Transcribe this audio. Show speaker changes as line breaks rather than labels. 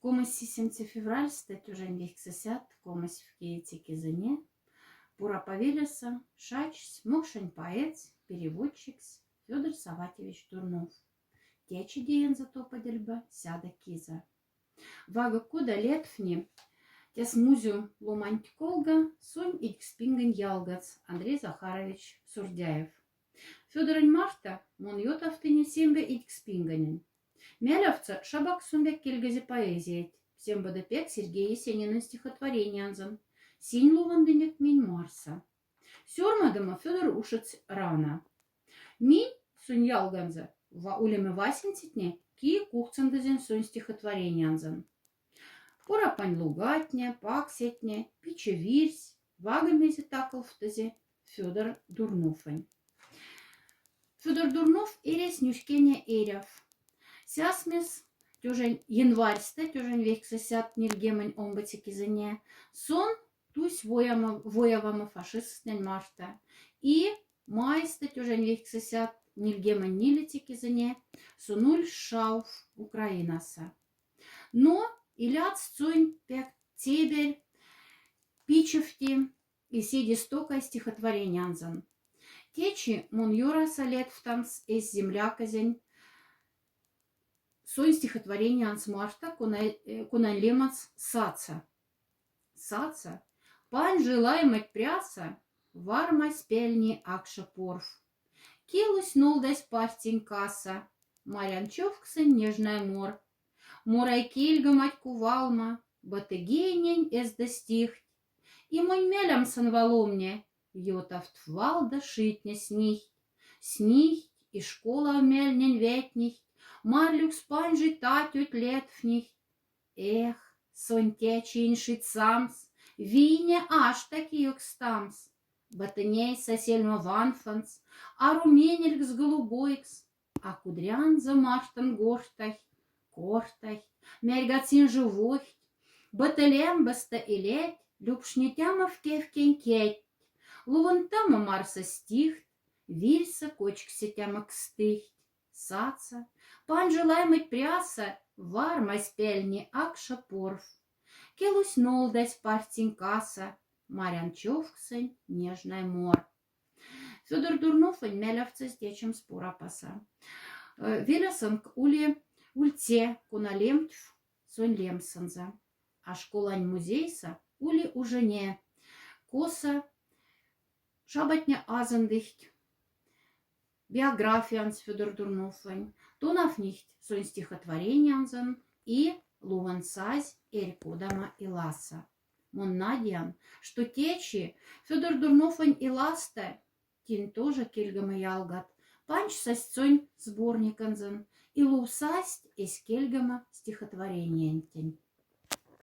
7 февраль стать уже вексесят, комась в кейте кизыне, пура повелеса, шачсь, мокшень поэц, переводчикс, Федор Саватьевич Дурнов. Течи деян зато подельба, сяда киза. Вага куда летфни, тес музю ломанть колга, сонь икспинген ялгац, Андрей Захарович Сурдяев. Федорень Марта, мон йотавтыне сембе икспинганен. Мялявца шабак сумбек кельгазе поэзиять, всем бадапек Сергей Есенинын стихотворениянзан, синь лувандынек минь Марса. Сёрмадыма Федор ушец рано. Минь сунь ялганза, улеме васенцитне, ки кухцандазен сунь стихотворениянзан. Пора пань лугатне, паксетне, пиче вирсь, вагамезе таклфтазе Федор Дурнофань. Федор Дурнов эрес нюшкене эряв. Сясмес тюжень январьста, тюжень вексесят нильгемень омбатикизене, сон тусь воявама фашистнен марта. И майста тюжень вексесят нильгемень нилетикизене, сунуль шауф Украинаса. Но иляц цунь пек тебель пичевти и сиди стока стихотворениянзан. Течи мон юраса летфтанс из земляказень, сой стихотворение ансмарта кунан лемац саца. Саца, пань желаемать пряса, варма спельни акша порф. Килусь нолдась партень касса, марянчевксын нежная мор. Морай кельга мать кувалма, батыгенень эс достихть. И мой мелям санваломне, йотавт валда шитня снихть. Снихть и школа мельнень ветнихть. Марлюкс панжи татют летфних. Эх, сон течи иншит самс, вине аж такиюк стамс. Батыней сосельма ванфанс, а руменельгс голубойкс, а кудрян за маштан гортах, кортах, мергацин живохть, батылем баста илеть, любшнетяма в кевкень-кеть, лувантама марса стихт, вирса кочкся тяма кстыхть, саца, пан желаемыть пряса, варма спельни акша порф. Келусь нолдась партень касса, марянчевксень нежная мор. Федор Дурнофань мялявца с дечем спора паса. Велясан к ульте куналемтьф сон лемсанза. А школань музейса ули уже не коса шабатня азандыхть. Биографианс Федор Дурнофань, тонафнихть сон стихотворениянзан и лувансазь эрькодама и ласа. Мон надян, что течи Федор Дурнофань и ласта, тин тоже кельгама ялгат, панч сасцонь сборниканзан, и лусасть из кельгама стихотворениянтень.